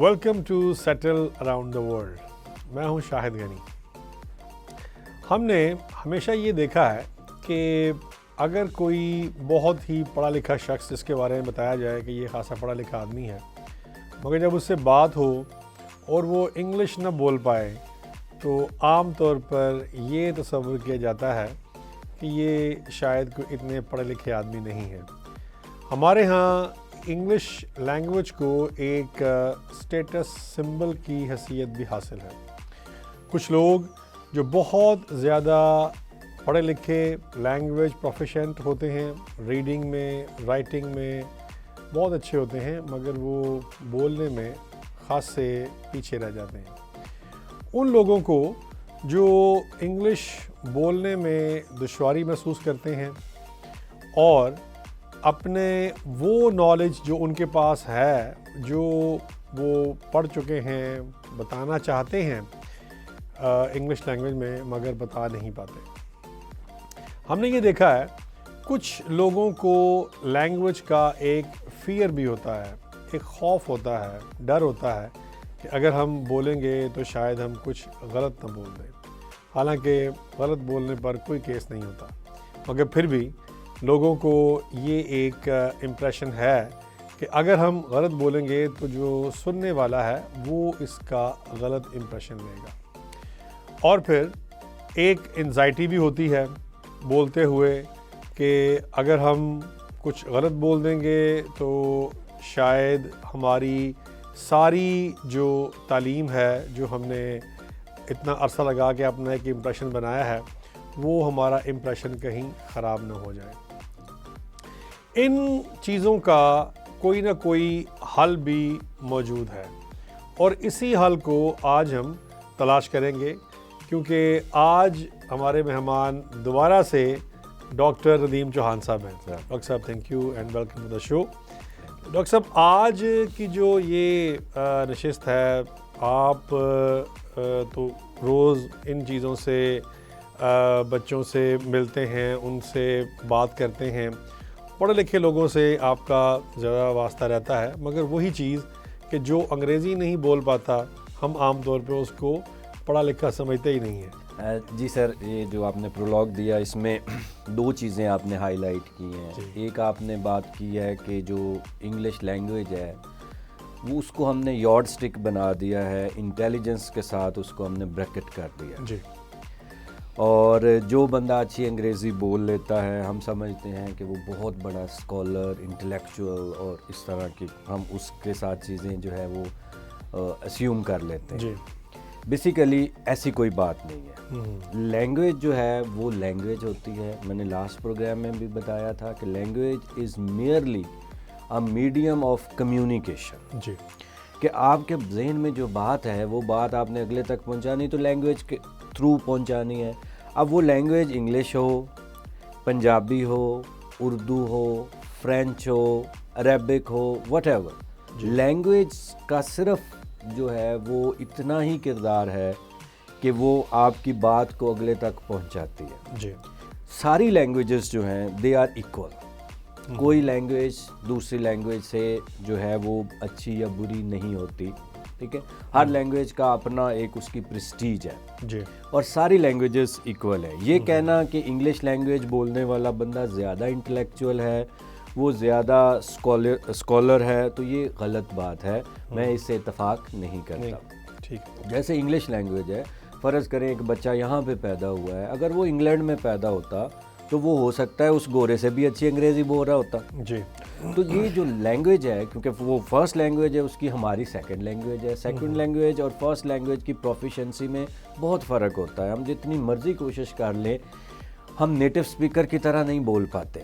Welcome to settle around the world. میں ہوں شاہد غنی. ہم نے ہمیشہ یہ دیکھا ہے کہ اگر کوئی بہت ہی پڑھا لکھا شخص جس کے بارے میں بتایا جائے کہ یہ خاصا پڑھا لکھا آدمی ہے، مگر جب اس سے بات ہو اور وہ انگلش نہ بول پائے تو عام طور پر یہ تصور کیا جاتا ہے کہ یہ شاید کوئی اتنے پڑھے لکھے آدمی نہیں ہے. ہمارے ہاں انگلش لینگویج کو ایک اسٹیٹس سمبل کی حیثیت بھی حاصل ہے. کچھ لوگ جو بہت زیادہ پڑھے لکھے لینگویج پروفیشنٹ ہوتے ہیں، ریڈنگ میں، رائٹنگ میں بہت اچھے ہوتے ہیں، مگر وہ بولنے میں خاص سے پیچھے رہ جاتے ہیں. ان لوگوں کو جو انگلش بولنے میں دشواری محسوس کرتے ہیں اور اپنے وہ نالج جو ان کے پاس ہے، جو وہ پڑھ چکے ہیں، بتانا چاہتے ہیں انگلش لینگویج میں مگر بتا نہیں پاتے. ہم نے یہ دیکھا ہے کچھ لوگوں کو لینگویج کا ایک فیئر بھی ہوتا ہے، ایک خوف ہوتا ہے، ڈر ہوتا ہے کہ اگر ہم بولیں گے تو شاید ہم کچھ غلط نہ بول دیں. حالانکہ غلط بولنے پر کوئی کیس نہیں ہوتا، مگر پھر بھی لوگوں کو یہ ایک امپریشن ہے کہ اگر ہم غلط بولیں گے تو جو سننے والا ہے وہ اس کا غلط امپریشن لے گا. اور پھر ایک انزائٹی بھی ہوتی ہے بولتے ہوئے کہ اگر ہم کچھ غلط بول دیں گے تو شاید ہماری ساری جو تعلیم ہے، جو ہم نے اتنا عرصہ لگا کے اپنا ایک امپریشن بنایا ہے، وہ ہمارا امپریشن کہیں خراب نہ ہو جائے. ان چیزوں کا کوئی نہ کوئی حل بھی موجود ہے اور اسی حل کو آج ہم تلاش کریں گے، کیونکہ آج ہمارے مہمان دوبارہ سے ڈاکٹر ندیم چوہان صاحب ہیں. ڈاکٹر صاحب thank you and welcome to the show. Doctor صاحب، آج کی جو یہ نشست ہے، آپ تو روز ان چیزوں سے بچوں سے ملتے ہیں، ان سے بات کرتے ہیں، پڑھے لکھے لوگوں سے آپ کا زیادہ واسطہ رہتا ہے، مگر وہی چیز کہ جو انگریزی نہیں بول پاتا ہم عام طور پہ اس کو پڑھا لکھا سمجھتے ہی نہیں ہیں. جی سر، یہ جو آپ نے پرولاگ دیا اس میں دو چیزیں آپ نے ہائی لائٹ کی ہیں. ایک آپ نے بات کی ہے کہ جو انگلش لینگویج ہے وہ اس کو ہم نے یارڈ سٹک بنا دیا ہے، انٹیلیجنس کے ساتھ اس کو ہم نے بریکٹ کر دیا. جی. اور جو بندہ اچھی انگریزی بول لیتا ہے ہم سمجھتے ہیں کہ وہ بہت بڑا اسکالر، انٹلیکچوئل، اور اس طرح کی ہم اس کے ساتھ چیزیں جو ہے وہ اسیوم کر لیتے ہیں. جی. بیسیکلی ایسی کوئی بات نہیں ہے. لینگویج جو ہے وہ لینگویج ہوتی ہے. میں نے لاسٹ پروگرام میں بھی بتایا تھا کہ language is merely a medium of communication. جی. کہ آپ کے ذہن میں جو بات ہے وہ بات آپ نے اگلے تک پہنچانی تو لینگویج کے تھرو پہنچانی ہے. اب وہ language English who, Punjabi who, Urdu who, French who, Arabic who, what ever. Language کا صرف جو ہے وہ اتنا ہی کردار ہے کہ وہ آپ کی بات کو اگلے تک پہنچاتی ہے. جی. ساری لینگویجز جو ہیں دے آر ایکول. کوئی لینگویج دوسری لینگویج سے جو ہے وہ اچھی یا بری نہیں ہوتی. ٹھیک ہے، ہر لینگویج کا اپنا ایک اس کی پریسٹیج ہے. جی. اور ساری لینگویجز ایکول ہیں. یہ کہنا کہ انگلش لینگویج بولنے والا بندہ زیادہ انٹلیکچوئل ہے، وہ زیادہ اسکالر ہے، تو یہ غلط بات ہے. میں اس سے اتفاق نہیں کرتا. ٹھیک. جیسے انگلش لینگویج ہے، فرض کریں ایک بچہ یہاں پہ پیدا ہوا ہے، اگر وہ انگلینڈ میں پیدا ہوتا تو وہ ہو سکتا ہے اس گورے سے بھی اچھی انگریزی بول رہا ہوتا. جی. تو یہ جو لینگویج ہے، کیونکہ وہ فرسٹ لینگویج ہے، اس کی ہماری سیکنڈ لینگویج ہے. سیکنڈ لینگویج اور فرسٹ لینگویج کی پروفیشنسی میں بہت فرق ہوتا ہے. ہم جتنی مرضی کوشش کر لیں ہم نیٹو اسپیکر کی طرح نہیں بول پاتے.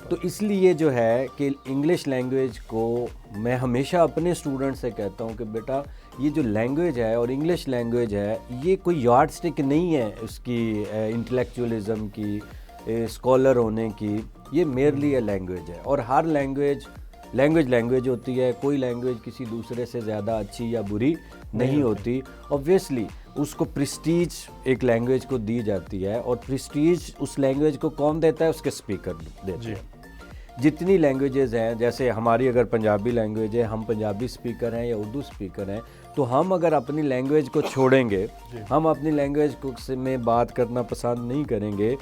تو اس لیے جو ہے کہ انگلش لینگویج کو میں ہمیشہ اپنے اسٹوڈنٹ سے کہتا ہوں کہ بیٹا یہ جو لینگویج ہے اور انگلش لینگویج ہے یہ کوئی یارڈ سٹک نہیں ہے اس کی انٹلیکچوئلزم کی، اسکالر ہونے کی. یہ میئرلی اے لینگویج ہے. اور ہر لینگویج ہوتی ہے. کوئی لینگویج کسی دوسرے سے زیادہ اچھی یا بری نہیں ہوتی. اوبویسلی اس کو پریسٹیج ایک لینگویج کو دی جاتی ہے، اور پریسٹیج اس لینگویج کو کون دیتا ہے؟ اس کے اسپیکر دیتے ہیں. جتنی لینگویجز ہیں، جیسے ہماری اگر پنجابی لینگویج ہے، ہم پنجابی سپیکر ہیں یا اردو سپیکر ہیں، تو ہم اگر اپنی لینگویج کو چھوڑیں گے، ہم اپنی لینگویج میں بات کرنا پسند نہیں کریں گے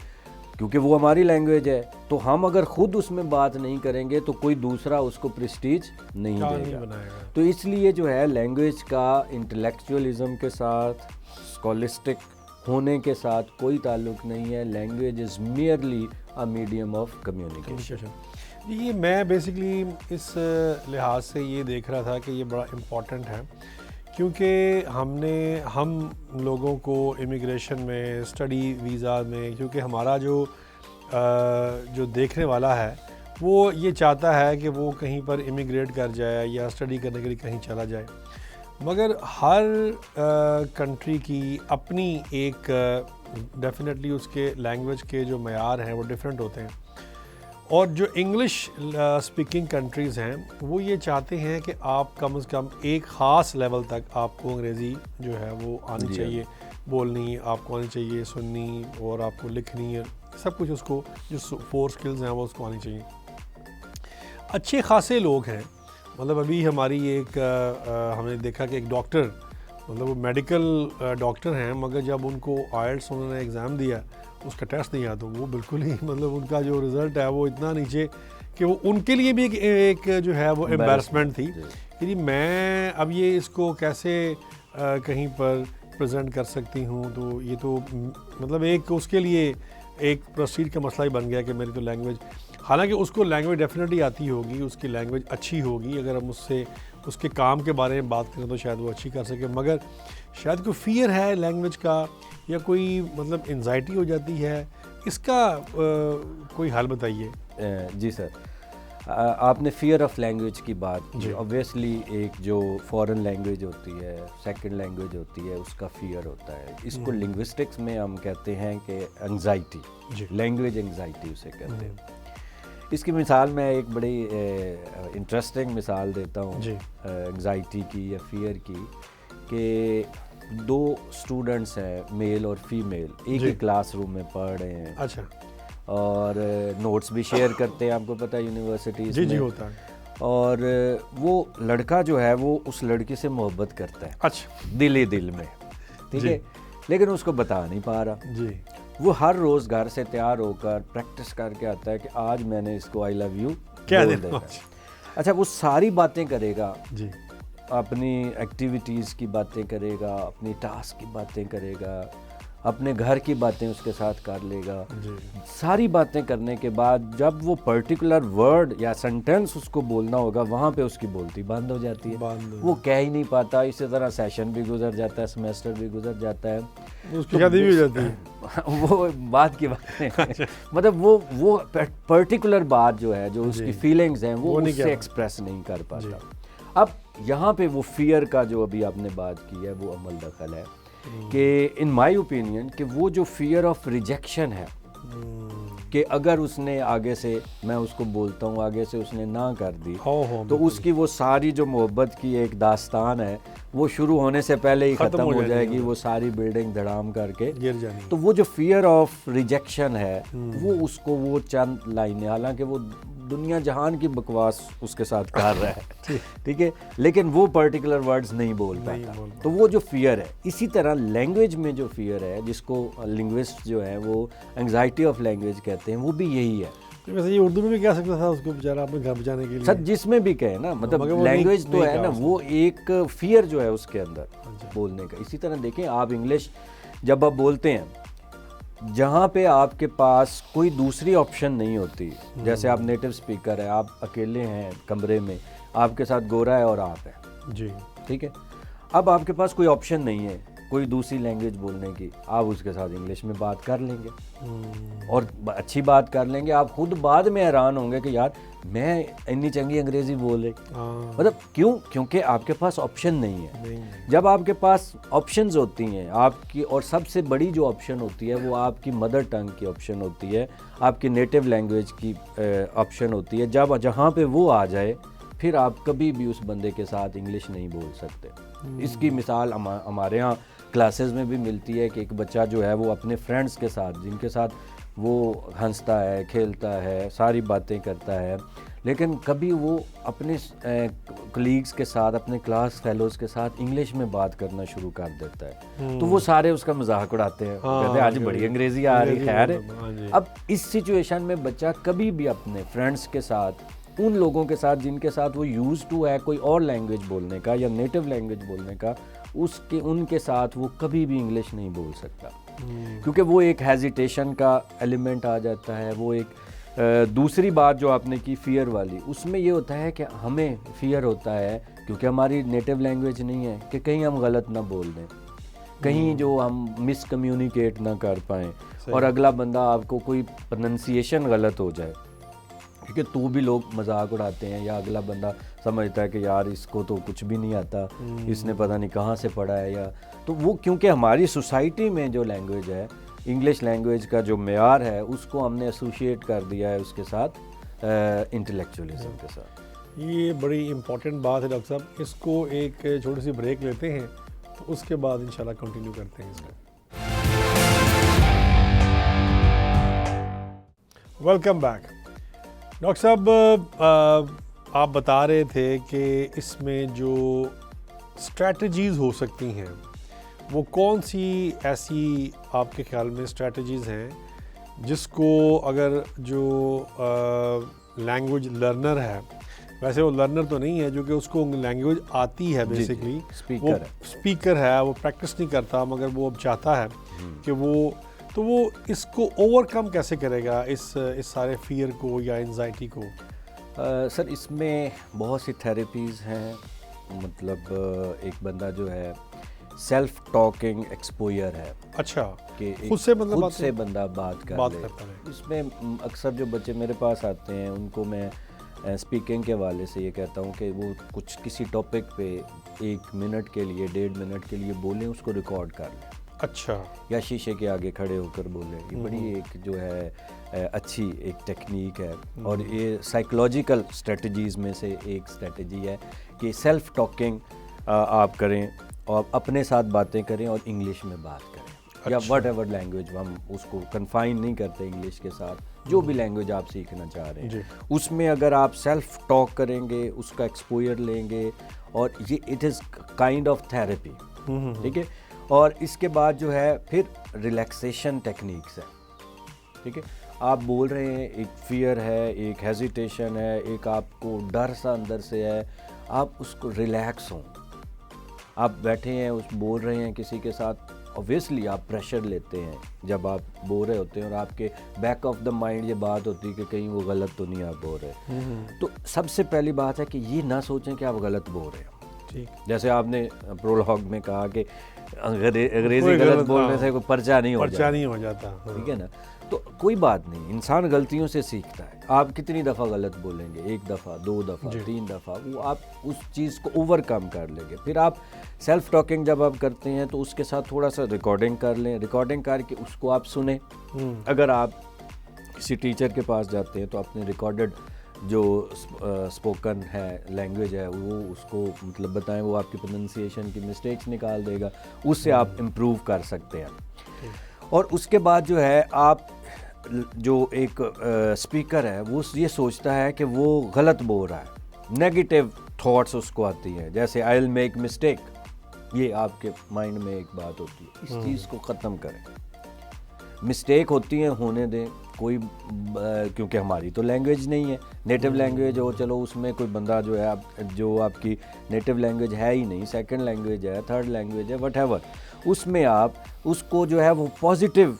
کیونکہ وہ ہماری لینگویج ہے، تو ہم اگر خود اس میں بات نہیں کریں گے تو کوئی دوسرا اس کو پریسٹیج نہیں دے گا۔ تو اس لیے جو ہے لینگویج کا انٹلیکچوئلزم کے ساتھ، اسکولسٹک ہونے کے ساتھ کوئی تعلق نہیں ہے۔ Language is merely a medium of communication. یہ میں بیسکلی اس لحاظ سے یہ دیکھ رہا تھا کہ یہ بڑا امپورٹنٹ ہے، کیونکہ ہم لوگوں کو امیگریشن میں، اسٹڈی ویزا میں، کیونکہ ہمارا جو دیکھنے والا ہے وہ یہ چاہتا ہے کہ وہ کہیں پر امیگریٹ کر جائے یا اسٹڈی کرنے کے لیے کہیں چلا جائے، مگر ہر کنٹری کی اپنی ایک ڈیفینیٹلی اس کے لینگویج کے جو معیار ہیں وہ ڈیفرنٹ ہوتے ہیں، اور جو انگلش اسپیکنگ کنٹریز ہیں وہ یہ چاہتے ہیں کہ آپ کم از کم ایک خاص لیول تک آپ کو انگریزی جو ہے وہ آنی چاہیے، بولنی آپ کو آنی چاہیے، سننی اور آپ کو لکھنی، سب کچھ اس کو جو 4 سکلز ہیں وہ اس کو آنی چاہیے۔ اچھے خاصے لوگ ہیں، مطلب ابھی ہماری ہم نے دیکھا کہ ایک ڈاکٹر، مطلب وہ میڈیکل ڈاکٹر ہیں، مگر جب ان کو آئلٹس انہوں نے ایگزام دیا، اس کا ٹیسٹ نہیں آیا تو وہ بالکل ہی مطلب ان کا جو رزلٹ ہے وہ اتنا نیچے کہ وہ ان کے لیے بھی ایک جو ہے وہ امبیرسمنٹ تھی کہ جی میں اب یہ اس کو کیسے کہیں پر پریزنٹ کر سکتی ہوں، تو یہ تو مطلب ایک اس کے لیے ایک پروسیڈ کا مسئلہ ہی بن گیا کہ میری تو لینگویج، حالانکہ اس کو لینگویج ڈیفینیٹلی آتی ہوگی، اس کی لینگویج اچھی ہوگی، اگر ہم اس سے اس کے کام کے بارے میں بات کریں تو شاید وہ اچھی کر سکے، مگر شاید کوئی فیئر ہے لینگویج کا یا کوئی مطلب انزائٹی ہو جاتی ہے، اس کا کوئی حل بتائیے۔ جی سر، آپ نے فیئر آف لینگویج کی بات کی، اوبویسلی ایک جو فورن لینگویج ہوتی ہے، سیکنڈ لینگویج ہوتی ہے، اس کا فیئر ہوتا ہے۔ اس کو لنگوسٹکس میں ہم کہتے ہیں کہ انگزائٹی، لینگویج انگزائٹی اسے کہتے ہیں۔ اس کی مثال میں ایک بڑی انٹرسٹنگ مثال دیتا ہوں انگزائٹی کی یا فیئر کی، کہ 2 اسٹوڈنٹس ہیں، میل اور فیمیل، ایک ہی کلاس روم میں پڑھ رہے ہیں، اچھا، اور نوٹس بھی شیئر کرتے ہیں، آپ کو پتہ ہے یونیورسٹیز میں، جی ہوتا ہے، اور وہ لڑکا جو ہے وہ اس لڑکی سے محبت کرتا ہے، اچھا، دل ہی دل میں، ٹھیک ہے، لیکن اس کو بتا نہیں پا رہا۔ جی، وہ ہر روز گھر سے تیار ہو کر پریکٹس کر کے آتا ہے کہ آج میں نے اس کو آئی لو یو کیا بول دینا۔ اچھا، وہ ساری باتیں کرے گا، جی، اپنی ایکٹیویٹیز کی باتیں کرے گا، اپنی ٹاسک کی باتیں کرے گا، اپنے گھر کی باتیں اس کے ساتھ کر لے گا، ساری باتیں کرنے کے بعد جب وہ پرٹیکولر ورڈ یا سینٹینس اس کو بولنا ہوگا، وہاں پہ اس کی بولتی بند ہو جاتی ہے، وہ کہہ ہی نہیں پاتا۔ اسی طرح سیشن بھی گزر جاتا ہے، سیمیسٹر بھی گزر جاتا ہے، اس کی شادی بھی ہو جاتی ہے، وہ بات کی بات ہے، مطلب وہ پرٹیکولر بات جو ہے، جو اس کی فیلنگز ہیں، وہ اس سے ایکسپریس نہیں کر پاتا۔ اب یہاں پہ وہ فیئر کا جو ابھی آپ نے بات کی ہے وہ عمل دخل ہے کہ ان مائی اوپینین کہ وہ جو فیئر آف ریجیکشن ہے، کہ اگر اس نے آگے سے، میں اس کو بولتا ہوں، آگے سے اس نے نہ کر دی تو اس کی وہ ساری جو محبت کی ایک داستان ہے وہ شروع ہونے سے پہلے ہی ختم ہو جائے گی، وہ ساری بلڈنگ دھڑام کر کے گر جانی۔ تو وہ جو فیئر آف ریجیکشن ہے وہ اس کو وہ چند لائنیں، حالانکہ وہ دنیا جہان کی بکواس اس کے ساتھ کر رہا ہے، ٹھیک ہے، لیکن وہ پرٹیکولر ورڈز نہیں بول پاتا، تو وہ جو فیئر ہے۔ اسی طرح لینگویج میں جو فیئر ہے، جس کو لنگوسٹ جو ہے وہ انگزائٹی آف لینگویج کہتے ہیں، وہ بھی یہی ہے۔ ویسے یہ اردو میں بھی کہہ سکتا تھا اس کو بیچارہ اپنے گھر بچانے کے لیے، سر جس میں بھی کہے نا، مطلب لینگویج تو ہے نا، وہ ایک فیئر جو ہے اس کے اندر بولنے کا۔ اسی طرح دیکھیں آپ انگلش جب آپ بولتے ہیں، جہاں پہ آپ کے پاس کوئی دوسری آپشن نہیں ہوتی، جیسے آپ نیٹو اسپیکر ہیں، آپ اکیلے ہیں کمرے میں، آپ کے ساتھ گورا ہے اور آپ ہیں، جی، ٹھیک ہے، اب آپ کے پاس کوئی آپشن نہیں ہے کوئی دوسری لینگویج بولنے کی، آپ اس کے ساتھ انگلش میں بات کر لیں گے اور اچھی بات کر لیں گے۔ آپ خود بعد میں حیران ہوں گے کہ یار میں اتنی چنگی انگریزی بول رہی، مطلب کیوں؟ کیونکہ آپ کے پاس آپشن نہیں ہے۔ جب آپ کے پاس آپشنز ہوتی ہیں آپ کی، اور سب سے بڑی جو آپشن ہوتی ہے وہ آپ کی مدر ٹنگ کی آپشن ہوتی ہے، آپ کی نیٹو لینگویج کی آپشن ہوتی ہے، جب جہاں پہ وہ آ جائے پھر آپ کبھی بھی اس بندے کے ساتھ انگلش نہیں بول سکتے۔ اس کی مثال ہمارے ہاں کلاسز میں بھی ملتی ہے کہ ایک بچہ جو ہے وہ اپنے فرینڈس کے ساتھ، جن کے ساتھ وہ ہنستا ہے، کھیلتا ہے، ساری باتیں کرتا ہے، لیکن کبھی وہ اپنے کلیگز کے ساتھ، اپنے کلاس فیلوز کے ساتھ انگلش میں بات کرنا شروع کر دیتا ہے، تو وہ سارے اس کا مذاق اڑاتے ہیں، کہتے ہیں آج بڑی انگریزی آ رہی. خیر ہے، اب اس سچویشن میں بچہ کبھی بھی اپنے فرینڈس کے ساتھ، ان لوگوں کے ساتھ جن کے ساتھ وہ یوز ٹو ہے کوئی اور لینگویج بولنے کا یا نیٹو لینگویج بولنے کا، ان کے ساتھ وہ کبھی بھی انگلش نہیں بول سکتا، کیونکہ وہ ایک ہیزیٹیشن کا ایلیمنٹ آ جاتا ہے. وہ ایک دوسری بات جو آپ نے کی فیئر والی، اس میں یہ ہوتا ہے کہ ہمیں فیئر ہوتا ہے کیونکہ ہماری نیٹو لینگویج نہیں ہے کہ کہیں ہم غلط نہ بول دیں، کہیں جو ہم مس کمیونیکیٹ نہ کر پائیں اور اگلا بندہ آپ کو کوئی پروننسیشن غلط ہو جائے، کیونکہ تو بھی لوگ مذاق اڑاتے ہیں یا اگلا بندہ سمجھتا ہے کہ یار اس کو تو کچھ بھی نہیں آتا، اس نے پتہ نہیں کہاں سے پڑھا ہے، یا تو وہ کیونکہ ہماری سوسائٹی میں جو لینگویج ہے، انگلش لینگویج کا جو معیار ہے، اس کو ہم نے ایسوشیٹ کر دیا ہے اس کے ساتھ انٹلیکچولیزم کے ساتھ. یہ بڑی امپورٹنٹ بات ہے ڈاکٹر صاحب. اس کو ایک چھوٹی سی بریک لیتے ہیں، تو اس کے بعد انشاءاللہ کنٹینیو کرتے ہیں اس کو. Welcome back. ڈاکٹر صاحب آپ بتا رہے تھے کہ اس میں جو اسٹریٹجیز ہو سکتی ہیں، وہ کون سی ایسی آپ کے خیال میں اسٹریٹجیز ہیں جس کو اگر جو لینگویج لرنر ہے، ویسے وہ لرنر تو نہیں ہے جو کہ اس کو لینگویج آتی ہے بیسکلی، وہ اسپیکر ہے، وہ پریکٹس نہیں کرتا، مگر وہ اب چاہتا ہے کہ وہ اس کو اوور کم کیسے کرے گا، اس سارے فیئر کو یا انزائٹی کو؟ سر اس میں بہت سی تھیراپیز ہیں. مطلب ایک بندہ جو ہے سیلف ٹاکنگ ایکسپوئر ہے. اچھا، کہ خود سے مطلب خود سے بندہ بات کرتا ہے. ہے. اس میں اکثر جو بچے میرے پاس آتے ہیں ان کو میں اسپیکنگ کے حوالے سے یہ کہتا ہوں کہ وہ کسی ٹاپک پہ 1 منٹ کے لیے 1.5 منٹ کے لیے بولیں، اس کو ریکارڈ کر لیں. اچھا. یا شیشے کے آگے کھڑے ہو کر بولیں. یہ بڑی ایک جو ہے اچھی ایک ٹیکنیک ہے، اور یہ سائیکولوجیکل اسٹریٹجیز میں سے ایک اسٹریٹجی ہے کہ سیلف ٹاکنگ آپ کریں اور اپنے ساتھ باتیں کریں اور انگلش میں بات کریں، یا واٹ ایور لینگویج، ہم اس کو کنفائن نہیں کرتے انگلش کے ساتھ، جو بھی لینگویج آپ سیکھنا چاہ رہے ہیں اس میں اگر آپ سیلف ٹاک کریں گے، اس کا ایکسپوئر لیں گے، اور یہ it is kind of therapy. ٹھیک ہے. اور اس کے بعد جو ہے پھر ریلیکسیشن ٹیکنیکس ہے. ٹھیک ہے. آپ بول رہے ہیں، ایک فیئر ہے، ایک ہیزیٹیشن ہے، ایک آپ کو ڈر سا اندر سے ہے، آپ اس کو ریلیکس ہوں. آپ بیٹھے ہیں، بول رہے ہیں کسی کے ساتھ، اوبویسلی آپ پریشر لیتے ہیں جب آپ بول رہے ہوتے ہیں، اور آپ کے بیک آف دا مائنڈ یہ بات ہوتی ہے کہ کہیں وہ غلط تو نہیں آپ بول رہے. تو سب سے پہلی بات ہے کہ یہ نہ سوچیں کہ آپ غلط بول رہے ہیں. جیسے آپ نے پرولوگ میں کہا کہ انگریزی غلط بولنے سے کوئی پرچہ نہیں ہو جاتا. ٹھیک ہے نا. تو کوئی بات نہیں، انسان غلطیوں سے سیکھتا ہے. آپ کتنی دفعہ غلط بولیں گے، 1 دفعہ 2 دفعہ 3 دفعہ، وہ آپ اس چیز کو اوور کم کر لیں گے. پھر آپ سیلف ٹاکنگ جب آپ کرتے ہیں تو اس کے ساتھ تھوڑا سا ریکارڈنگ کر لیں. ریکارڈنگ کر کے اس کو آپ سنیں. اگر آپ کسی ٹیچر کے پاس جاتے ہیں تو اپنے ریکارڈڈ جو اسپوکن ہے لینگویج ہے وہ اس کو مطلب بتائیں، وہ آپ کی پروننسیشن کی مسٹیکس نکال دے گا، اس سے آپ امپروو کر سکتے ہیں. اور اس کے بعد جو ہے آپ جو ایک اسپیکر ہے وہ یہ سوچتا ہے کہ وہ غلط بول رہا ہے، نیگیٹو تھاٹس اس کو آتی ہیں، جیسے آئی ول میک مسٹیک، یہ آپ کے مائنڈ میں ایک بات ہوتی ہے. اس چیز کو ختم کریں. مسٹیک ہوتی ہیں، ہونے دیں. کوئی کیونکہ ہماری تو لینگویج نہیں ہے، نیٹو لینگویج ہو، چلو اس میں کوئی بندہ جو ہے جو آپ کی نیٹو لینگویج ہے ہی نہیں، سیکنڈ لینگویج ہے، تھرڈ لینگویج ہے، وٹ ایور، اس میں آپ اس کو جو ہے وہ پازیٹیو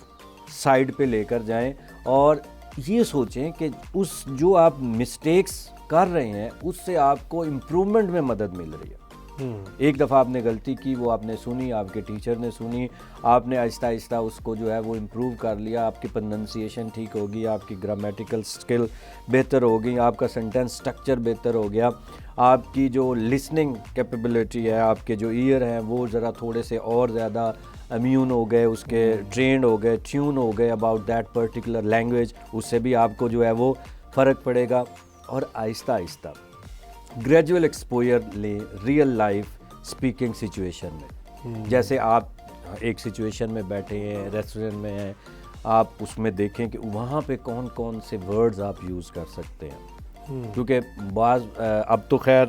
سائڈ پہ لے کر جائیں، اور یہ سوچیں کہ اس جو آپ مسٹیکس کر رہے ہیں اس سے آپ کو امپرومنٹ میں مدد مل رہی ہے. ایک دفعہ آپ نے غلطی کی، وہ آپ نے سنی، آپ کے ٹیچر نے سنی، آپ نے آہستہ آہستہ اس کو جو ہے وہ امپروو کر لیا، آپ کی پروننسیشن ٹھیک ہوگی، آپ کی گرامیٹیکل سکل بہتر ہوگی، آپ کا سینٹینس سٹرکچر بہتر ہو گیا، آپ کی جو لسننگ کیپیبلٹی ہے، آپ کے جو ایئر ہیں وہ ذرا تھوڑے سے اور زیادہ امیون ہو گئے، اس کے ٹرینڈ ہو گئے، ٹیون ہو گئے اباؤٹ دیٹ پرٹیکولر لینگویج. اس سے بھی آپ کو جو ہے وہ فرق پڑے گا. اور آہستہ آہستہ گریجول ایکسپوئر لیں ریئل لائف اسپیکنگ سچویشن میں. جیسے آپ ایک سچویشن میں بیٹھے ہیں، ریسٹورینٹ میں ہیں، آپ اس میں دیکھیں کہ وہاں پہ کون کون سے ورڈز آپ یوز کر سکتے ہیں، کیونکہ بعض اب تو خیر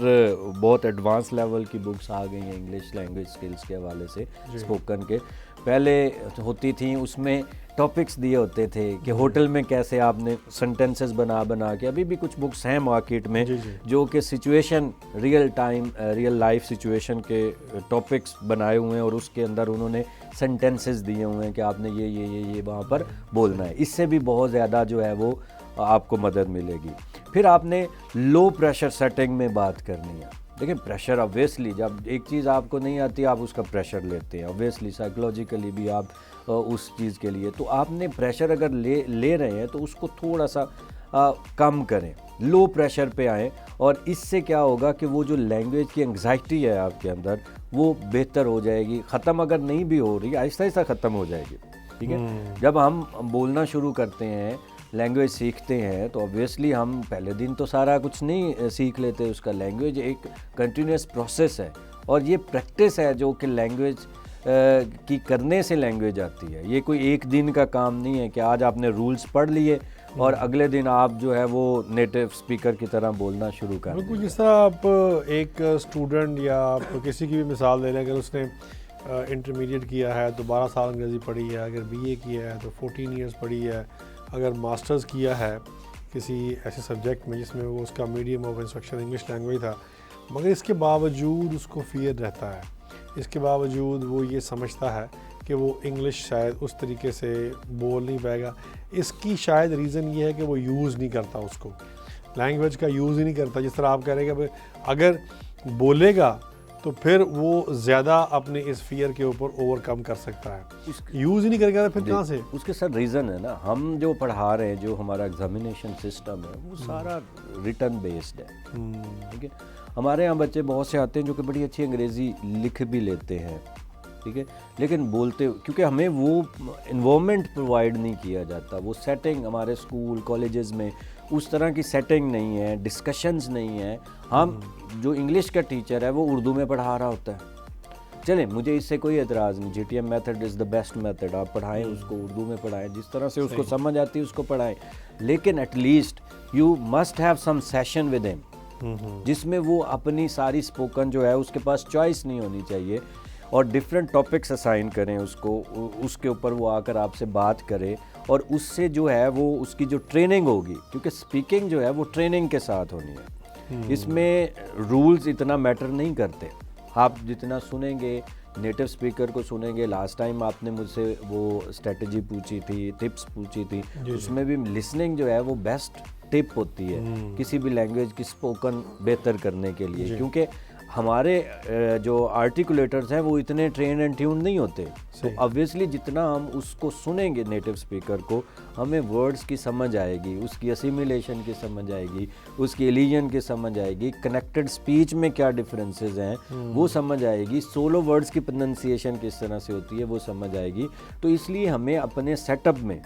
بہت ایڈوانس لیول کی بکس آ گئی ہیں انگلش لینگویج اسکلس کے حوالے سے اسپوکن کے. پہلے ہوتی تھیں اس میں ٹاپکس دیے ہوتے تھے کہ ہوٹل میں کیسے آپ نے سنٹینسز بنا کے، ابھی بھی کچھ بکس ہیں مارکیٹ میں جو کہ سچویشن ریئل لائف سچویشن کے ٹاپکس بنائے ہوئے ہیں اور اس کے اندر انہوں نے سنٹینسز دیے ہوئے ہیں کہ آپ نے یہ وہاں پر بولنا ہے. اس سے بھی بہت زیادہ جو ہے وہ آپ کو مدد ملے گی. پھر آپ نے لو پریشر سیٹنگ میں بات کرنی ہے. دیکھیں پریشر آبویسلی جب ایک چیز آپ کو نہیں آتی آپ اس کا پریشر لیتے ہیں، آبویسلی سائیکولوجیکلی بھی آپ اس چیز کے لیے، تو آپ نے پریشر اگر لے رہے ہیں تو اس کو تھوڑا سا کم کریں، لو پریشر پہ آئیں، اور اس سے کیا ہوگا کہ وہ جو لینگویج کی انگزائٹی ہے آپ کے اندر وہ بہتر ہو جائے گی. ختم اگر نہیں بھی ہو رہی آہستہ آہستہ ختم ہو جائے گی. ٹھیک ہے، جب ہم بولنا شروع کرتے ہیں لینگویج سیکھتے ہیں تو obviously ہم پہلے دن تو سارا کچھ نہیں سیکھ لیتے. اس کا لینگویج ایک کنٹینیوس پروسیس ہے اور یہ پریکٹس ہے جو کہ لینگویج کی کرنے سے لینگویج آتی ہے. یہ کوئی ایک دن کا کام نہیں ہے کہ آج آپ نے رولز پڑھ لیے اور اگلے دن آپ جو ہے وہ نیٹو اسپیکر کی طرح بولنا شروع کر دیں. بالکل، جس طرح آپ ایک اسٹوڈنٹ یا آپ کسی کی بھی مثال لے لیں، اگر اس نے انٹرمیڈیٹ کیا ہے تو 12 سال انگریزی پڑھی ہے، اگر بی اے کیا ہے تو 14 ایئرس پڑھی ہے، اگر ماسٹرز کیا ہے کسی ایسے سبجیکٹ میں جس میں وہ اس کا medium of instruction English language تھا، مگر اس کے باوجود اس کو فیئر رہتا ہے، اس کے باوجود وہ یہ سمجھتا ہے کہ وہ انگلش شاید اس طریقے سے بول نہیں پائے گا. اس کی شاید ریزن یہ ہے کہ وہ یوز نہیں کرتا، اس کو لینگویج کا یوز ہی نہیں کرتا. جس طرح آپ کہہ رہے ہیں کہ اگر بولے گا تو پھر وہ زیادہ اپنے اس فیئر کے اوپر اوور کم کر سکتا ہے. یوز ہی نہیں کرے گا پھر کہاں سے؟ اس کے ساتھ ریزن ہے نا، ہم جو پڑھا رہے ہیں، جو ہمارا ایگزامینیشن سسٹم ہے وہ سارا ریٹن بیسڈ ہے. ٹھیک ہے، ہمارے یہاں بچے بہت سے آتے ہیں جو کہ بڑی اچھی انگریزی لکھ بھی لیتے ہیں، ٹھیک ہے، لیکن بولتے کیونکہ ہمیں وہ انوائرمنٹ پرووائڈ نہیں کیا جاتا، وہ سیٹنگ ہمارے اسکول کالجز میں اس طرح کی سیٹنگ نہیں ہے، ڈسکشنز نہیں ہے. ہم جو انگلش کا ٹیچر ہے وہ اردو میں پڑھا رہا ہوتا ہے. چلیں مجھے اس سے کوئی اعتراض نہیں، G T M method is the best method, آپ پڑھائیں اس کو اردو میں پڑھائیں، جس طرح سے اس کو سمجھ آتی ہے اس کو پڑھائیں، لیکن at least you must have some session with ہم جس میں وہ اپنی ساری اسپوکن جو ہے اس کے پاس چوائس نہیں ہونی چاہیے، اور ڈفرینٹ ٹاپکس اسائن کریں اس کو، اس کے اوپر وہ آ کر آپ سے بات کرے، اور اس سے جو ہے وہ اس کی جو ٹریننگ ہوگی، کیونکہ اسپیکنگ جو ہے وہ ٹریننگ کے ساتھ ہونی ہے. اس میں رولز اتنا میٹر نہیں کرتے. آپ جتنا سنیں گے نیٹو اسپیکر کو سنیں گے، لاسٹ ٹائم آپ نے مجھ سے وہ اسٹریٹجی پوچھی تھی، ٹپس پوچھی تھی، اس میں بھی لسننگ جو ہے وہ بیسٹ ٹپ ہوتی ہے کسی بھی لینگویج کی اسپوکن بہتر کرنے کے لیے، کیونکہ ہمارے جو آرٹیکولیٹرز ہیں وہ اتنے ٹرین اینڈ ٹیون نہیں ہوتے. تو obviously جتنا ہم اس کو سنیں گے نیٹو اسپیکر کو، ہمیں ورڈز کی سمجھ آئے گی، اس کی اسیمیلیشن کی سمجھ آئے گی، اس کی ایلیجن کی سمجھ آئے گی، کنیکٹڈ اسپیچ میں کیا ڈفرینسز ہیں وہ سمجھ آئے گی، سولو ورڈز کی پروننسیشن کس طرح سے ہوتی ہے وہ سمجھ آئے گی. تو اس لیے ہمیں اپنے سیٹ اپ میں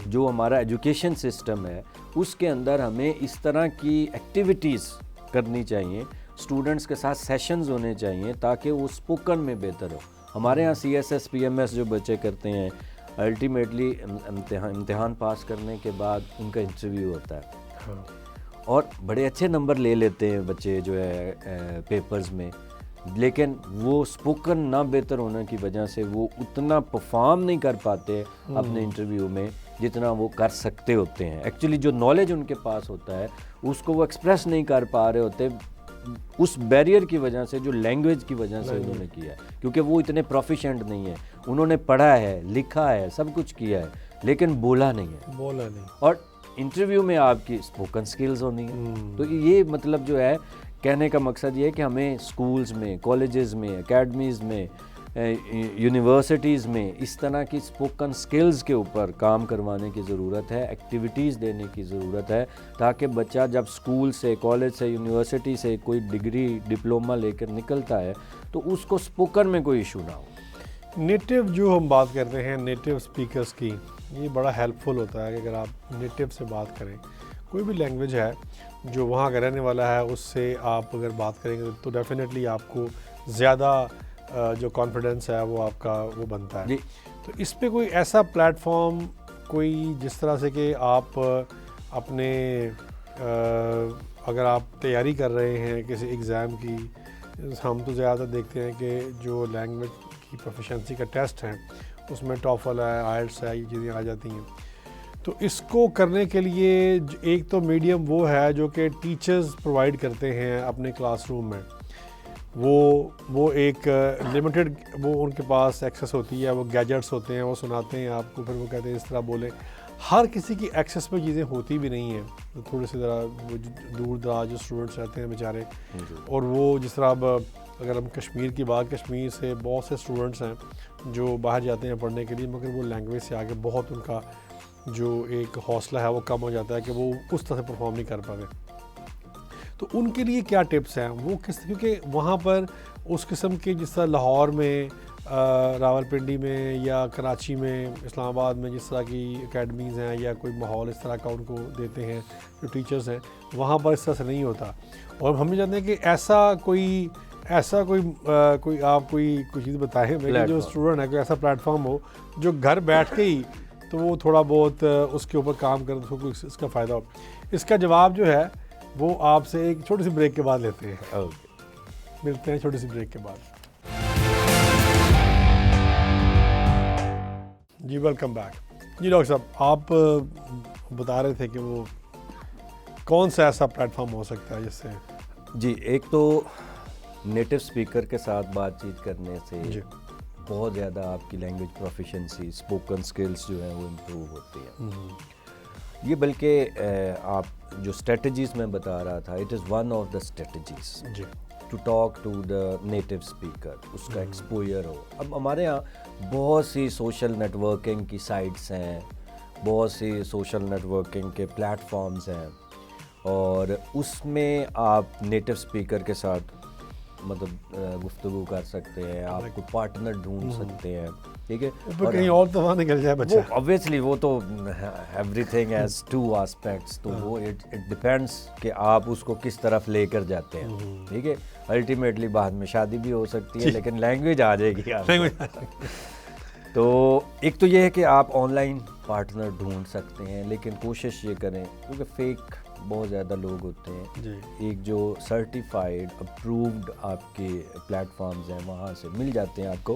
جو ہمارا ایجوکیشن سسٹم ہے اس کے اندر ہمیں اس طرح کی ایکٹیویٹیز کرنی چاہیے، اسٹوڈنٹس کے ساتھ سیشنز ہونے چاہیے تاکہ وہ اسپوکن میں بہتر ہو. ہمارے یہاں C S S P M S جو بچے کرتے ہیں، الٹیمیٹلی امتحان پاس کرنے کے بعد ان کا انٹرویو ہوتا ہے اور بڑے اچھے نمبر لے لیتے ہیں بچے جو ہے پیپرز میں، لیکن وہ اسپوکن نہ بہتر ہونے کی وجہ سے وہ اتنا پرفارم نہیں کر پاتے اپنے انٹرویو میں جتنا وہ کر سکتے ہوتے ہیں. ایکچولی جو نالج ان کے پاس ہوتا ہے اس کو وہ ایکسپریس نہیں کر پا رہے ہوتے اس بیریئر کی وجہ سے جو لینگویج کی وجہ سے انہوں نے کیا ہے، کیونکہ وہ اتنے پروفیشینٹ نہیں ہیں. انہوں نے پڑھا ہے، لکھا ہے، سب کچھ کیا ہے، لیکن بولا نہیں ہے. اور انٹرویو میں آپ کی اسپوکن سکلز ہونی ہے. تو یہ مطلب جو ہے کہنے کا مقصد یہ ہے کہ ہمیں اسکولز میں، کالجز میں، اکیڈمیز میں، یونیورسٹیز میں اس طرح کی اسپوکن سکلز کے اوپر کام کروانے کی ضرورت ہے، ایکٹیویٹیز دینے کی ضرورت ہے، تاکہ بچہ جب اسکول سے، کالج سے، یونیورسٹی سے کوئی ڈگری ڈپلومہ لے کر نکلتا ہے تو اس کو اسپوکن میں کوئی ایشو نہ ہو. نیٹو جو ہم بات کرتے ہیں نیٹو اسپیکرز کی، یہ بڑا ہیلپ فل ہوتا ہے کہ اگر آپ نیٹو سے بات کریں، کوئی بھی لینگویج ہے جو وہاں کا رہنے والا ہے اس سے آپ اگر بات کریں گے تو ڈیفینیٹلی آپ کو زیادہ جو کانفیڈنس ہے وہ آپ کا وہ بنتا ہے. تو اس پہ کوئی ایسا پلیٹ فارم کوئی جس طرح سے کہ آپ اپنے اگر آپ تیاری کر رہے ہیں کسی ایگزام کی، ہم تو زیادہ دیکھتے ہیں کہ جو لینگویج کی پروفیشنسی کا ٹیسٹ ہے اس میں ٹافل ہے، آئلٹس ہے، یہ چیزیں آ جاتی ہیں. تو اس کو کرنے کے لیے ایک تو میڈیم وہ ہے جو کہ ٹیچرز پرووائڈ کرتے ہیں اپنے کلاس روم میں، وہ ایک لمیٹڈ وہ ان کے پاس ایکسیس ہوتی ہے، وہ گیجٹس ہوتے ہیں، وہ سناتے ہیں آپ کو، پھر وہ کہتے ہیں اس طرح بولیں. ہر کسی کی ایکسیس پہ چیزیں ہوتی بھی نہیں ہیں، تھوڑے سے ذرا دور دراز جو اسٹوڈنٹس رہتے ہیں بیچارے، اور وہ جس طرح اب اگر ہم کشمیر کی بات، کشمیر سے بہت سے اسٹوڈنٹس ہیں جو باہر جاتے ہیں پڑھنے کے لیے، مگر وہ لینگویج سے آگے بہت ان کا جو ایک حوصلہ ہے وہ کم ہو جاتا ہے کہ وہ اس طرح سے پرفارم نہیں کر پاتے. تو ان کے لیے کیا ٹپس ہیں وہ کیونکہ وہاں پر اس قسم کے جس طرح لاہور میں، راول پنڈی میں یا کراچی میں، اسلام آباد میں جس طرح کی اکیڈمیز ہیں یا کوئی ماحول اس طرح کا ان کو دیتے ہیں جو ٹیچرز ہیں، وہاں پر اس طرح سے نہیں ہوتا. اور ہم بھی جانتے ہیں کہ ایسا کوئی آپ کوئی چیز بتائیں کہ جو اسٹوڈنٹ ہے کوئی ایسا پلیٹ فارم ہو جو گھر بیٹھ کے ہی تو وہ تھوڑا بہت اس کے اوپر کام کرے تو اس کا فائدہ ہو. اس کا جواب جو ہے وہ آپ سے ایک چھوٹی سی بریک کے بعد لیتے ہیں. ملتے ہیں چھوٹی سی بریک کے بعد. جی ویلکم بیک. جی ڈاکٹر صاحب، آپ بتا رہے تھے کہ وہ کون سا ایسا پلیٹ فارم ہو سکتا ہے جس سے جی، ایک تو نیٹو اسپیکر کے ساتھ بات چیت کرنے سے بہت زیادہ آپ کی لینگویج پروفیشنسی، اسپوکن اسکلس جو ہیں وہ امپروو ہوتی ہیں. یہ بلکہ آپ جو اسٹریٹجیز میں بتا رہا تھا، it is one of the strategies to talk to the native speaker, اس کا ایکسپوئر ہو. اب ہمارے یہاں بہت سی سوشل نیٹ ورکنگ کی سائٹس ہیں، بہت سی سوشل نیٹ ورکنگ کے پلیٹ فارمز ہیں، اور اس میں آپ نیٹو اسپیکر کے ساتھ مطلب گفتگو کر سکتے ہیں، آپ کو پارٹنر ڈھونڈ سکتے ہیں. ٹھیک ہے، اوپر کہیں اور تو وہاں نکل جائے بچہ. obviously وہ تو everything has two aspects, تو وہ اٹ ڈپینڈس کہ آپ اس کو کس طرف لے کر جاتے ہیں. ٹھیک ہے، الٹیمیٹلی بعد میں شادی بھی ہو سکتی ہے لیکن لینگویج آ جائے گی آپ کو. تو ایک تو یہ ہے کہ آپ آن لائن پارٹنر ڈھونڈ سکتے ہیں، لیکن کوشش یہ کریں کیونکہ فیک بہت زیادہ لوگ ہوتے ہیں. ایک جو سرٹیفائڈ اپرووڈ آپ کے پلیٹ فارمز ہیں وہاں سے مل جاتے ہیں آپ کو.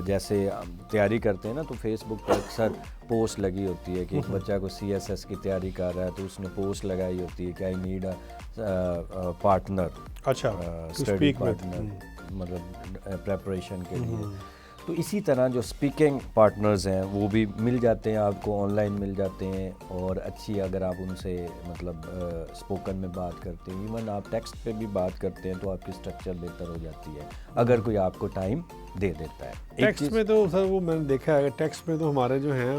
جیسے تیاری کرتے ہیں نا تو فیس بک پر اکثر پوسٹ لگی ہوتی ہے کہ ایک بچہ کو CSS کی تیاری کر رہا ہے تو اس نے پوسٹ لگائی ہوتی ہے کہ I need a partner, study partner, مطلب پریپریشن کے لیے. تو اسی طرح جو اسپیکنگ پارٹنرز ہیں وہ بھی مل جاتے ہیں آپ کو، آن لائن مل جاتے ہیں، اور اچھی اگر آپ ان سے مطلب اسپوکن میں بات کرتے ہیں، ایون آپ ٹیکسٹ پہ بھی بات کرتے ہیں تو آپ کی اسٹرکچر بہتر ہو جاتی ہے اگر کوئی آپ کو ٹائم دے دیتا ہے. ٹیکسٹ میں تو سر وہ میں نے دیکھا ہے، ٹیکسٹ میں تو ہمارے جو ہیں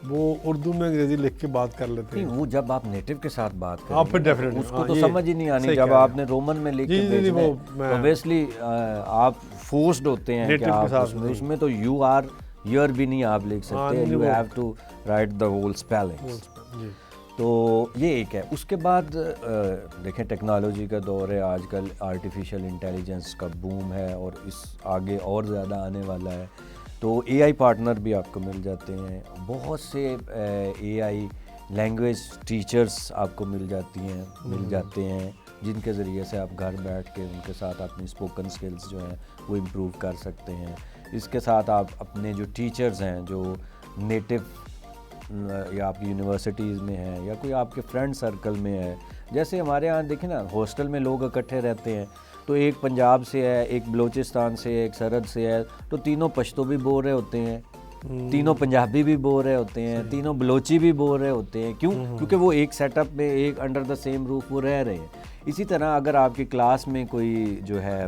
وہ اردو میں انگریزی لکھ کے بات کر لیتے ہیں. وہ جب آپ نیٹو کے ساتھ بات آپ پھر کریں گے اس کو تو سمجھ ہی نہیں آنی. جب آپ نے رومن میں لکھ کے بھیجنا ہے اوبیسلی آپ فورسڈ ہوتے ہیں کہ آپ اس میں تو یو آر یور بھی نہیں آپ لکھ سکتے، you have to write the whole spellings. تو یہ ایک ہے. اس کے بعد دیکھیں ٹیکنالوجی کا دور ہے آج کل، آرٹیفیشیل انٹیلیجنس کا بوم ہے اور اس آگے اور زیادہ آنے والا ہے. تو AI پارٹنر بھی آپ کو مل جاتے ہیں، بہت سے AI لینگویج ٹیچرز آپ کو مل جاتے ہیں جن کے ذریعے سے آپ گھر بیٹھ کے ان کے ساتھ اپنی اسپوکن اسکلز جو ہیں وہ امپروو کر سکتے ہیں. اس کے ساتھ آپ اپنے جو ٹیچرز ہیں جو نیٹو یا آپ کی یونیورسٹیز میں ہیں یا کوئی آپ کے فرینڈ سرکل میں ہے، جیسے ہمارے یہاں دیکھیں نا ہاسٹل میں لوگ اکٹھے رہتے ہیں، تو ایک پنجاب سے ہے، ایک بلوچستان سے ہے، ایک سرحد سے ہے، تو تینوں پشتو بھی بول رہے ہوتے ہیں، تینوں پنجابی بھی بول رہے ہوتے ہیں، تینوں بلوچی بھی بول رہے ہوتے ہیں. کیوں؟ کیونکہ وہ ایک سیٹ اپ میں ایک انڈر دا سیم روف وہ رہ رہے ہیں. اسی طرح اگر آپ کی کلاس میں کوئی جو ہے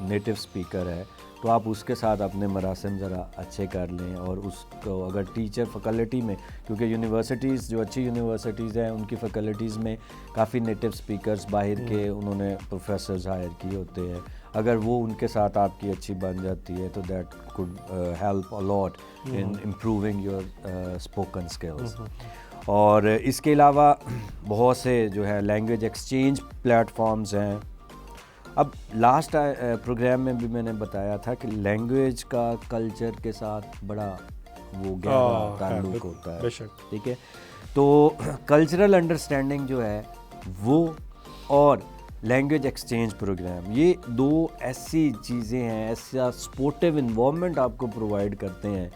نیٹو اسپیکر ہے تو آپ اس کے ساتھ اپنے مراسم ذرا اچھے کر لیں، اور اس کو اگر ٹیچر فیکلٹی میں، کیونکہ یونیورسٹیز جو اچھی یونیورسٹیز ہیں ان کی فیکلٹیز میں کافی نیٹو اسپیکرز باہر کے انہوں نے پروفیسرز ہائر کیے ہوتے ہیں، اگر وہ ان کے ساتھ آپ کی اچھی بن جاتی ہے تو that could help a lot in improving your spoken skills. اور اس کے علاوہ بہت سے جو ہے لینگویج ایکسچینج پلیٹ فارمز ہیں. اب لاسٹ پروگرام میں بھی میں نے بتایا تھا کہ لینگویج کا کلچر کے ساتھ بڑا وہ گہرا تعلق ہوتا ہے, ٹھیک ہے. تو کلچرل انڈرسٹینڈنگ جو ہے وہ اور لینگویج ایکسچینج پروگرام, یہ دو ایسی چیزیں ہیں, ایسا سپورٹیو انوائرمنٹ آپ کو پرووائڈ کرتے ہیں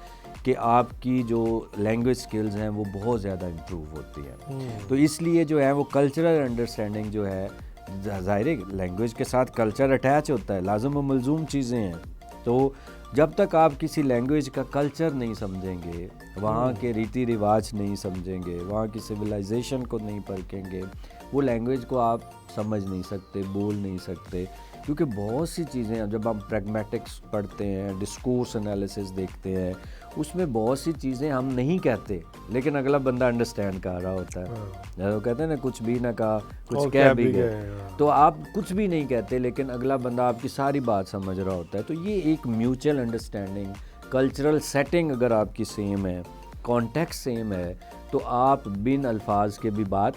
کہ آپ کی جو لینگویج سکلز ہیں وہ بہت زیادہ امپروو ہوتی ہیں. تو اس لیے جو ہے وہ کلچرل انڈرسٹینڈنگ جو ہے, ظاہر لینگویج کے ساتھ کلچر اٹیچ ہوتا ہے, لازم و ملزوم چیزیں ہیں. تو جب تک آپ کسی لینگویج کا کلچر نہیں سمجھیں گے, وہاں کے ریتی رواج نہیں سمجھیں گے, وہاں کی سویلائزیشن کو نہیں پرکھیں گے, وہ لینگویج کو آپ سمجھ نہیں سکتے, بول نہیں سکتے. کیونکہ بہت سی چیزیں جب ہم پریگمیٹکس پڑھتے ہیں, ڈسکورس انالیسس دیکھتے ہیں, اس میں بہت سی چیزیں ہم نہیں کہتے لیکن اگلا بندہ انڈرسٹینڈ کر رہا ہوتا ہے. وہ کہتے ہیں نا کچھ بھی نہ کہا کچھ کہہ بھی گئے. تو آپ کچھ بھی نہیں کہتے لیکن اگلا بندہ آپ کی ساری بات سمجھ رہا ہوتا ہے. تو یہ ایک میوچل انڈرسٹینڈنگ, کلچرل سیٹنگ اگر آپ کی سیم ہے, کانٹیکسٹ سیم ہے, تو آپ بن الفاظ کے بھی بات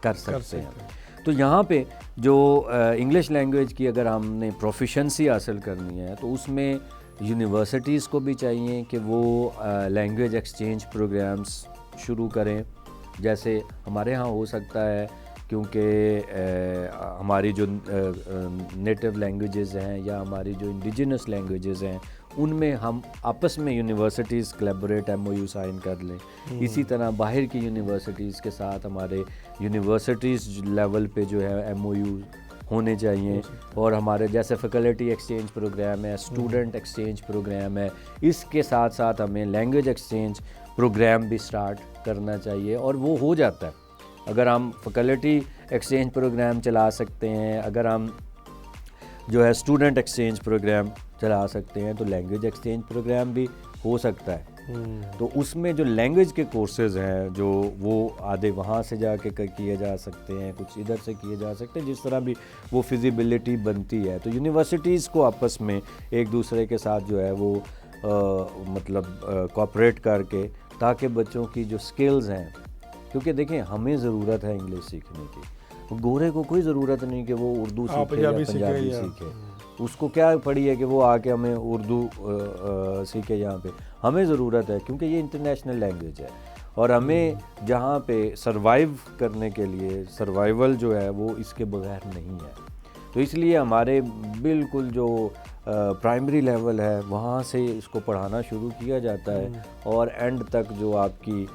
کر سکتے ہیں. تو یہاں پہ جو انگلش لینگویج کی اگر ہم نے پروفیشنسی حاصل کرنی ہے تو اس میں یونیورسٹیز کو بھی چاہیے کہ وہ لینگویج ایکسچینج پروگرامز شروع کریں. جیسے ہمارے ہاں ہو سکتا ہے کیونکہ ہماری جو نیٹو لینگویجز ہیں یا ہماری جو انڈیجنس لینگویجز ہیں ان میں ہم آپس میں یونیورسٹیز کلیبوریٹ MOU سائن کر لیں. اسی طرح باہر کی یونیورسٹیز کے ساتھ ہمارے یونیورسٹیز لیول پہ جو ہے MOU ہونے چاہیے. اور ہمارے جیسے فیکلٹی ایکسچینج پروگرام ہے, اسٹوڈنٹ ایکسچینج پروگرام ہے, اس کے ساتھ ساتھ ہمیں لینگویج ایکسچینج پروگرام بھی سٹارٹ کرنا چاہیے. اور وہ ہو جاتا ہے اگر ہم فیکلٹی ایکسچینج پروگرام چلا سکتے ہیں, اگر ہم جو ہے اسٹوڈنٹ ایکسچینج پروگرام چلا سکتے ہیں تو لینگویج ایکسچینج پروگرام بھی ہو سکتا ہے. تو اس میں جو لینگویج کے کورسز ہیں جو وہ آدھے وہاں سے جا کے کیے جا سکتے ہیں, کچھ ادھر سے کیے جا سکتے ہیں, جس طرح بھی وہ فیزیبلٹی بنتی ہے. تو یونیورسٹیز کو آپس میں ایک دوسرے کے ساتھ جو ہے وہ مطلب کوآپریٹ کر کے, تاکہ بچوں کی جو سکلز ہیں, کیونکہ دیکھیں ہمیں ضرورت ہے انگلش سیکھنے کی, گورے کو کوئی ضرورت نہیں کہ وہ اردو سیکھے یا پنجابی سیکھے. اس کو کیا پڑی ہے کہ وہ آ کے ہمیں اردو سیکھے. یہاں پہ ہمیں ضرورت ہے کیونکہ یہ انٹرنیشنل لینگویج ہے اور ہمیں جہاں پہ سروائیو کرنے کے لیے, سروائیول جو ہے وہ اس کے بغیر نہیں ہے. تو اس لیے ہمارے بالکل جو پرائمری لیول ہے وہاں سے اس کو پڑھانا شروع کیا جاتا ہے اور اینڈ تک جو آپ کی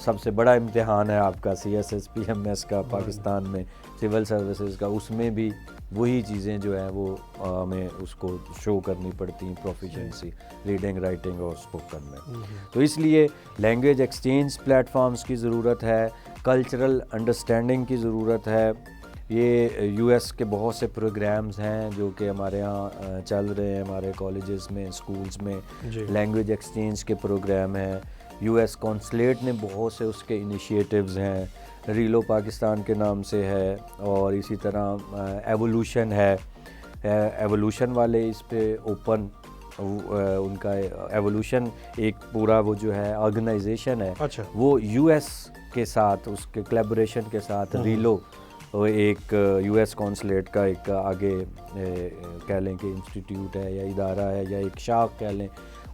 سب سے بڑا امتحان ہے آپ کا CSS PMS کا پاکستان میں, سول سروسز کا, اس میں بھی وہی چیزیں جو ہیں وہ ہمیں اس کو شو کرنی پڑتی ہیں, پروفیشنسی ریڈنگ, رائٹنگ اور اسپوکن میں. تو اس لیے لینگویج ایکسچینج پلیٹ فارمز کی ضرورت ہے, کلچرل انڈرسٹینڈنگ کی ضرورت ہے. یہ US کے بہت سے پروگرامز ہیں جو کہ ہمارے ہاں چل رہے ہیں, ہمارے کالجز میں, اسکولز میں لینگویج ایکسچینج کے پروگرام ہیں. US کونسلیٹ نے بہت سے اس کے انیشیٹیوز ہیں, ریلو پاکستان کے نام سے ہے, اور اسی طرح ایوولوشن ہے. ایوولوشن والے اس پہ اوپن, ان کا ایوولوشن ایک پورا وہ جو ہے آرگنائزیشن ہے, وہ US کے ساتھ اس کے کلیبوریشن کے ساتھ ریلو ایک US کونسلیٹ کا ایک آگے کہہ لیں کہ انسٹیٹیوٹ ہے یا ادارہ ہے یا ایک شاخ کہہ لیں,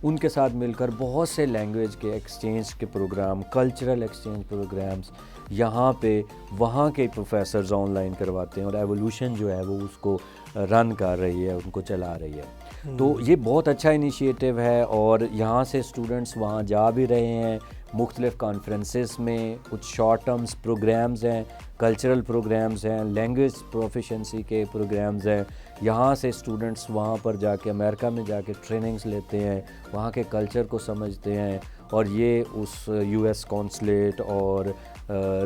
ان کے ساتھ مل کر بہت سے لینگویج کے ایکسچینج کے پروگرام, کلچرل ایکسچینج پروگرامز یہاں پہ وہاں کے پروفیسرز آن لائن کرواتے ہیں, اور ایوولوشن جو ہے وہ اس کو رن کر رہی ہے, ان کو چلا رہی ہے. تو یہ بہت اچھا انیشیٹو ہے, اور یہاں سے اسٹوڈنٹس وہاں جا بھی رہے ہیں مختلف کانفرنسز میں. کچھ شارٹ ٹرمز پروگرامز ہیں, کلچرل پروگرامز ہیں, لینگویج پروفیشنسی کے پروگرامز ہیں. یہاں سے اسٹوڈنٹس وہاں پر جا کے امریکہ میں جا کے ٹریننگز لیتے ہیں, وہاں کے کلچر کو سمجھتے ہیں, اور یہ اس US کونسلیٹ اور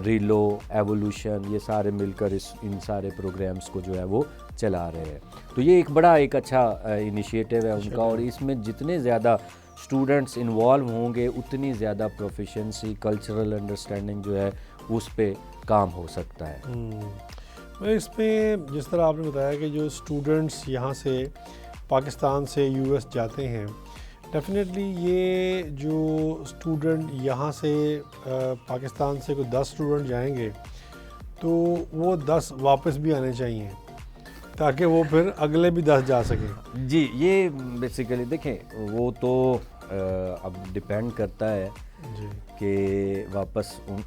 ریلو, ایوولوشن, یہ سارے مل کر ان سارے پروگرامز کو جو ہے وہ چلا رہے ہیں. تو یہ ایک بڑا ایک اچھا انیشیٹو ہے ان کا, اور اس میں جتنے زیادہ اسٹوڈنٹس انوالو ہوں گے اتنی زیادہ پروفیشنسی, کلچرل انڈرسٹینڈنگ جو ہے اس پہ کام ہو سکتا ہے. اس میں جس طرح آپ نے بتایا کہ جو اسٹوڈنٹس یہاں سے پاکستان سے US جاتے ہیں, ڈیفینیٹلی یہ جو اسٹوڈنٹ یہاں سے پاکستان سے کوئی 10 اسٹوڈنٹ جائیں گے تو وہ 10 واپس بھی آنے چاہیے. تاکہ وہ پھر اگلے بھی 10 جا سکیں. جی یہ بیسیکلی دیکھیں وہ تو اب ڈپینڈ کرتا ہے جی کہ واپس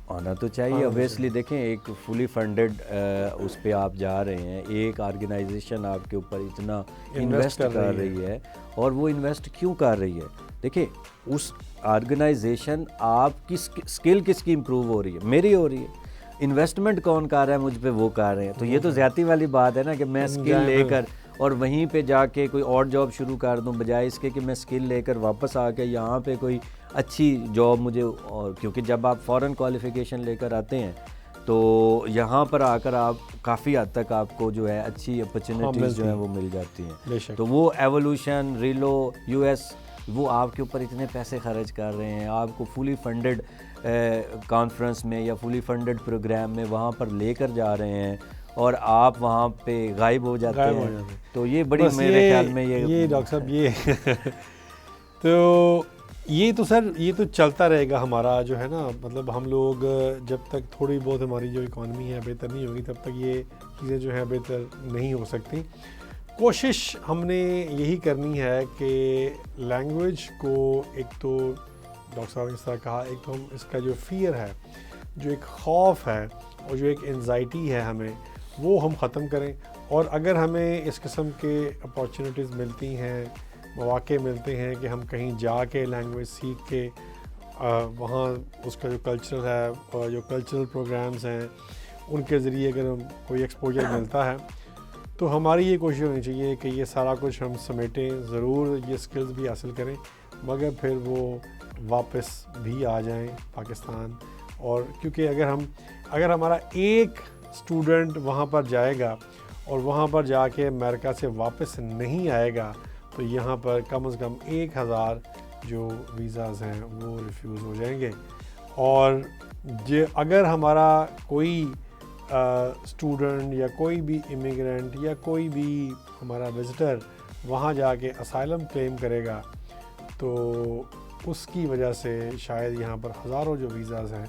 آنا تو چاہیے. اوبیسلی دیکھیں ایک فلی فنڈڈ اس پہ آپ جا رہے ہیں, ایک آرگنائزیشن آپ کے اوپر اتنا انویسٹ کر رہی ہے, اور وہ انویسٹ کیوں کر رہی ہے؟ دیکھیں اس آرگنائزیشن آپ کی اسکل کس کی امپروو ہو رہی ہے؟ میری ہو رہی ہے. انویسٹمنٹ کون کر رہا ہے مجھ پہ؟ وہ کر رہے ہیں. تو یہ تو زیادتی والی بات ہے نا کہ میں اسکل لے کر اور وہیں پہ جا کے کوئی اور جاب شروع کر دوں, بجائے اس کے کہ میں اسکل لے کر واپس آ کے یہاں پہ کوئی اچھی جاب مجھے, اور کیونکہ جب آپ فورن کوالیفیکیشن لے کر آتے ہیں تو یہاں پر آ کر آپ کافی حد تک آپ کو جو ہے اچھی اپرچونیٹیز جو ہیں وہ مل جاتی ہیں. تو وہ ایولیوشن, ریلو, یو ایس, وہ آپ کے اوپر اتنے پیسے خرچ کر رہے ہیں, آپ کو فلی فنڈڈ کانفرنس میں یا فلی فنڈڈ پروگرام میں وہاں پر لے کر جا رہے ہیں, اور آپ وہاں پہ غائب ہو جاتے ہیں. تو یہ بڑی میرے خیال میں یہ ڈاکٹر صاحب یہ تو یہ تو سر یہ تو چلتا رہے گا ہمارا جو ہے نا, مطلب ہم لوگ جب تک تھوڑی بہت ہماری جو اکانومی ہے بہتر نہیں ہوگی تب تک یہ چیزیں جو ہیں بہتر نہیں ہو سکتی. کوشش ہم نے یہی کرنی ہے کہ لینگویج کو, ایک تو ڈاکٹر صاحب نے اس طرح کہا, ایک تو ہم اس کا جو فیئر ہے, جو ایک خوف ہے اور جو ایک انزائٹی ہے ہمیں, وہ ہم ختم کریں. اور اگر ہمیں اس قسم کے اپارچونیٹیز ملتی ہیں, مواقع ملتے ہیں کہ ہم کہیں جا کے لینگویج سیکھ کے وہاں اس کا جو کلچر ہے اور جو کلچرل پروگرامز ہیں ان کے ذریعے اگر ہم کوئی ایکسپوجر ملتا ہے تو ہماری یہ کوشش ہونی چاہیے کہ یہ سارا کچھ ہم سمیٹیں, ضرور یہ سکلز بھی حاصل کریں, مگر پھر وہ واپس بھی آ جائیں پاکستان. اور کیونکہ اگر ہمارا ایک اسٹوڈنٹ وہاں پر جائے گا اور وہاں پر جا کے امریکہ سے واپس نہیں آئے گا تو یہاں پر کم از کم 1000 جو ویزاز ہیں وہ ریفیوز ہو جائیں گے. اور اگر ہمارا کوئی اسٹوڈنٹ یا کوئی بھی امیگرینٹ یا کوئی بھی ہمارا وزٹر وہاں جا کے اسائلم کلیم کرے گا تو اس کی وجہ سے شاید یہاں پر ہزاروں جو ویزاز ہیں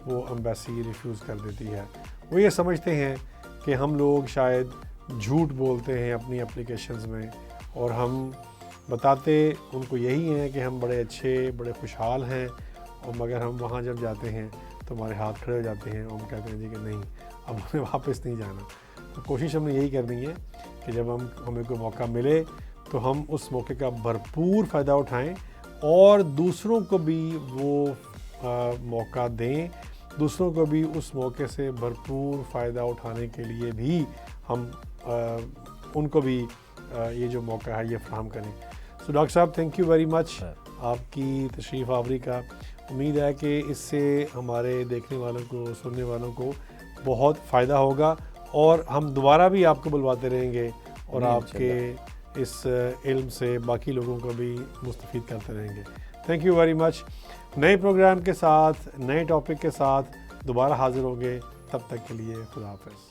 وہ ایمبیسی ریفیوز کر دیتی ہے. وہ یہ سمجھتے ہیں کہ ہم لوگ شاید جھوٹ بولتے ہیں اپنی اپلیکیشنز میں, اور ہم بتاتے ان کو یہی ہیں کہ ہم بڑے اچھے بڑے خوشحال ہیں, اور مگر ہم وہاں جب جاتے ہیں تو ہمارے ہاتھ کھڑے ہو جاتے ہیں اور ہم کہتے ہیں جی کہ نہیں اب ہمیں واپس نہیں جانا. تو کوشش ہم نے یہی کرنی ہے کہ جب ہمیں کوئی موقع ملے تو ہم اس موقع کا بھرپور فائدہ اٹھائیں اور دوسروں کو بھی وہ موقع دیں, دوسروں کو بھی اس موقع سے بھرپور فائدہ اٹھانے کے لیے بھی ہم ان کو بھی یہ جو موقع ہے یہ فراہم کریں. سو ڈاکٹر صاحب تھینک یو ویری مچ آپ کی تشریف آوری کا. امید ہے کہ اس سے ہمارے دیکھنے والوں کو, سننے والوں کو بہت فائدہ ہوگا, اور ہم دوبارہ بھی آپ کو بلواتے رہیں گے اور آپ کے اس علم سے باقی لوگوں کو بھی مستفید کرتے رہیں گے. Thank you very much. نئے پروگرام کے ساتھ, نئے ٹاپک کے ساتھ دوبارہ حاضر ہوں گے. تب تک کے لیے خدا حافظ.